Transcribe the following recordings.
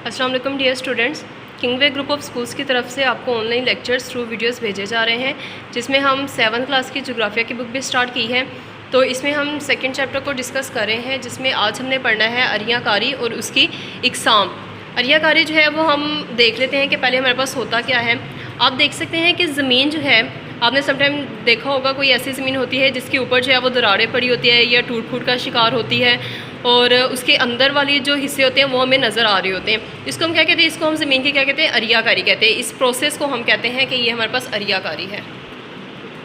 अस्सलाम वालेकुम dear students. Kingway group of schools की तरफ से आपको ऑनलाइन लेक्चर्स थ्रू वीडियोस भेजे जा रहे हैं, जिसमें हम 7th क्लास की ज्योग्राफिया की बुक भी स्टार्ट की है। तो इसमें हम सेकंड चैप्टर को डिस्कस कर रहे हैं, जिसमें आज हमने पढ़ना है अरियाकारी और उसकी इकसाम। अरियाकारी जो है वो हम देख लेते हैं कि पहले हमारे पास होता क्या है। आप देख सकते हैं कि ज़मीन जो है, आपने समटाइम देखा होगा कोई ऐसी ज़मीन होती है जिसके ऊपर जो है वो दरारें पड़ी होती है या टूट फूट का शिकार होती है, और उसके अंदर वाली जो हिस्से होते हैं वो हमें नज़र आ रहे होते हैं। इसको हम क्या कहते हैं? इसको हम ज़मीन की क्या कहते हैं? अरियाकारी कहते हैं। इस प्रोसेस को हम कहते हैं कि ये हमारे पास अरियाकारी है।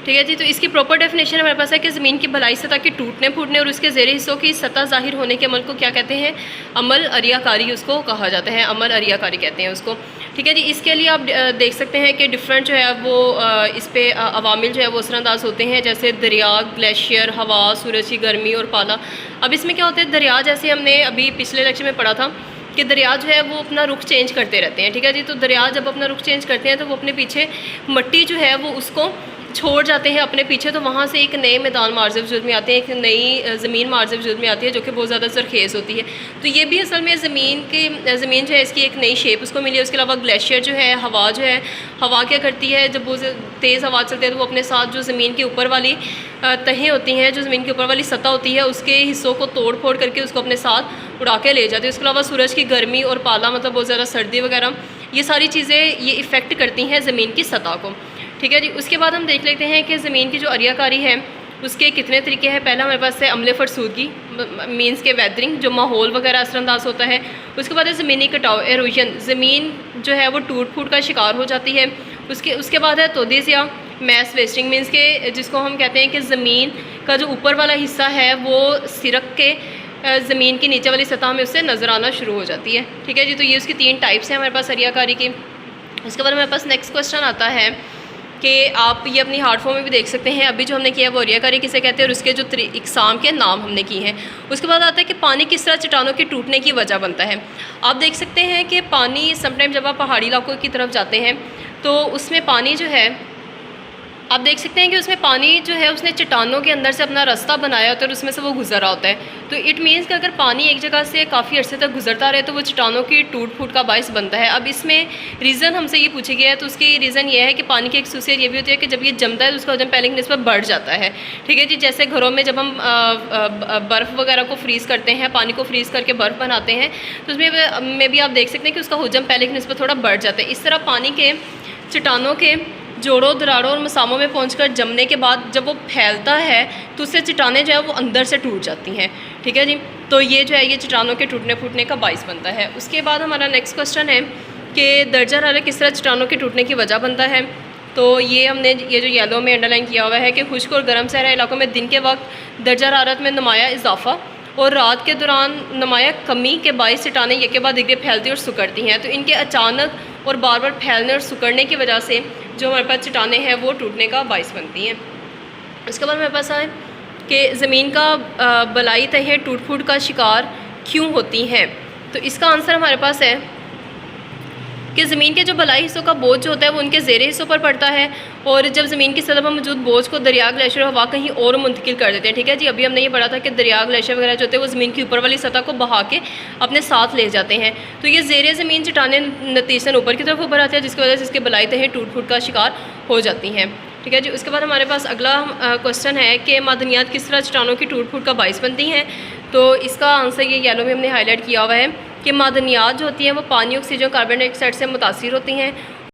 ठीक है जी। तो इसकी प्रॉपर डेफिनेशन हमारे पास है कि ज़मीन की बलाई सतह के टूटने फूटने और उसके ज़ेरे हिस्सों की सतह ज़ाहिर होने के अमल को क्या कहते हैं? अमल अरियाकारी उसको कहा जाता है, अमल अरियाकारी कहते हैं उसको। ठीक है जी। इसके लिए आप देख सकते हैं कि डिफरेंट जो है वो इस पर अवामिल जो है वो असरअंदाज होते हैं, जैसे दरिया, ग्लेशियर, हवा, सूरज की गर्मी और पाला। अब इसमें क्या होता है? दरिया, जैसे हमने अभी पिछले लेक्चर में पढ़ा था कि दरिया जो है वो अपना रुख चेंज करते रहते हैं। ठीक है जी। तो दरिया जब अपना रुख चेंज करते हैं तो वो अपने पीछे मट्टी जो है वो उसको छोड़ जाते हैं अपने पीछे, तो वहाँ से एक नए मैदान मार्ज़ वजूद में आते हैं, एक नई ज़मीन मार्ज़ वजूद में आती है जो कि बहुत ज़्यादा ज़रखेज़ होती है। तो ये भी असल में ज़मीन जो है इसकी एक नई शेप उसको मिली है। उसके अलावा ग्लेशियर जो है, हवा जो है, हवा क्या करती है? जब वो तेज़ हवा चलती है तो वो अपने साथ जो ज़मीन के ऊपर वाली तहें होती हैं, जो ज़मीन के ऊपर वाली सतह होती है, उसके हिस्सों को तोड़ फोड़ करके उसको अपने साथ उड़ा के ले जाती है। उसके अलावा सूरज की गर्मी और पाला, मतलब बहुत ज़्यादा सर्दी वगैरह, ये सारी चीज़ें ये इफ़ेक्ट करती हैं ज़मीन की सतह को। ठीक है जी। उसके बाद हम देख लेते हैं कि ज़मीन की जो अरियाकारी है उसके कितने तरीके हैं। पहला हमारे पास है अमले फरसूदगी, मीन्स के वेदरिंग, जो माहौल वगैरह असरअंदाज होता है। उसके बाद है ज़मीनी कटाव, एरोजन, ज़मीन जो है वो टूट फूट का शिकार हो जाती है। उसके बाद है तोदिस या मैस वेस्टिंग, मीन्स के जिसको हम कहते हैं कि ज़मीन का जो ऊपर वाला हिस्सा है वो सिरक के ज़मीन की नीचे वाली सतह में उससे नज़र आना शुरू हो जाती है। ठीक है जी। तो ये उसकी 3 टाइप्स हैं हमारे पास अरियाकारी की। उसके बाद हमारे पास नेक्स्ट क्वेश्चन आता है कि आप ये अपनी हार्ड फॉर्म में भी देख सकते हैं। अभी जो हमने किया है वो अरियाकारी किसे कहते हैं और उसके जो इकसाम के नाम हमने किए हैं। उसके बाद आता है कि पानी किस तरह चट्टानों के टूटने की वजह बनता है। आप देख सकते हैं कि पानी समटाइम जब आप पहाड़ी इलाकों की तरफ जाते हैं तो उसमें पानी जो है, आप देख सकते हैं कि उसमें पानी जो है उसने चट्टानों के अंदर से अपना रास्ता बनाया होता है और उसमें से वो गुजर रहा होता है। तो इट मीन्स कि अगर पानी एक जगह से काफ़ी अर्से तक गुजरता रहे तो वो चट्टानों की टूट फूट का बायस बनता है। अब इसमें रीज़न हमसे ये पूछे गया है, तो उसकी रीज़न ये है कि पानी की एक खसूसियत ये भी होती है कि जब ये जमता है तो उसका वजन पहले की निस्बत बढ़ जाता है। ठीक है जी। जैसे घरों में जब हम बर्फ़ वगैरह को फ्रीज़ करते हैं, पानी को फ्रीज़ करके बर्फ़ बनाते हैं, तो उसमें भी आप देख सकते हैं कि उसका हजम पहले की निस्बत थोड़ा बढ़ जाता है। इस तरह पानी के चट्टानों के जोड़ों, दरारों और मसामों में पहुंचकर जमने के बाद जब वो फैलता है तो उससे चट्टानें जो है वो अंदर से टूट जाती हैं। ठीक है जी। तो ये जो है ये चट्टानों के टूटने फूटने का बाइस बनता है। उसके बाद हमारा नेक्स्ट क्वेश्चन है कि दर्जा हरारत किस तरह चट्टानों के टूटने की वजह बनता है। तो ये हमने ये जो येलो में अंडरलाइन किया हुआ है कि खुश्क और गर्म सहरा इलाकों में दिन के वक्त दर्जा हरारत में नुमाया इजाफा और रात के दौरान नुमाया कमी के बाइस चट्टानें एक के बाद एक फैलती और सुकड़ती हैं। तो इनके अचानक और बार बार फैलने और सुकड़ने की वजह से जो हमारे पास चट्टानें हैं वो टूटने का बाइस बनती हैं। उसके बाद हमारे पास आए कि ज़मीन का बलाई तहें टूट फूट का शिकार क्यों होती हैं। तो इसका आंसर हमारे पास है कि ज़मीन के जो बलाई हिस्सों का बोझ जो होता है वो उनके ज़ेरे हिस्सों पर पड़ता है, और जब ज़मीन की सतह पर मौजूद बोझ को दरिया, ग्लेशियर, हवा कहीं और मुंतकिल कर देते हैं। ठीक है जी। अभी हमने ये पढ़ा था कि दरिया, ग्लेशियर वगैरह जो होते हैं वो ज़मीन की ऊपर वाली सतह को बहा के अपने साथ ले जाते हैं। तो ये ज़ेरे ज़मीन चट्टानें नतीजतन ऊपर की तरफ उभर आती है, जिसकी वजह से इसके बलाई तहें टूट फूट का शिकार हो जाती हैं। ठीक है जी। उसके बाद हमारे पास अगला क्वेश्चन है कि मादनियात किस तरह चट्टानों की टूट फूट का बाइस बनती हैं। तो इसका आंसर ये येलो में हमने हाईलाइट किया हुआ है कि मादनियात जो होती हैं वो पानी, ऑक्सीजन, कार्बन डाइऑक्साइड से मुतासिर होती हैं,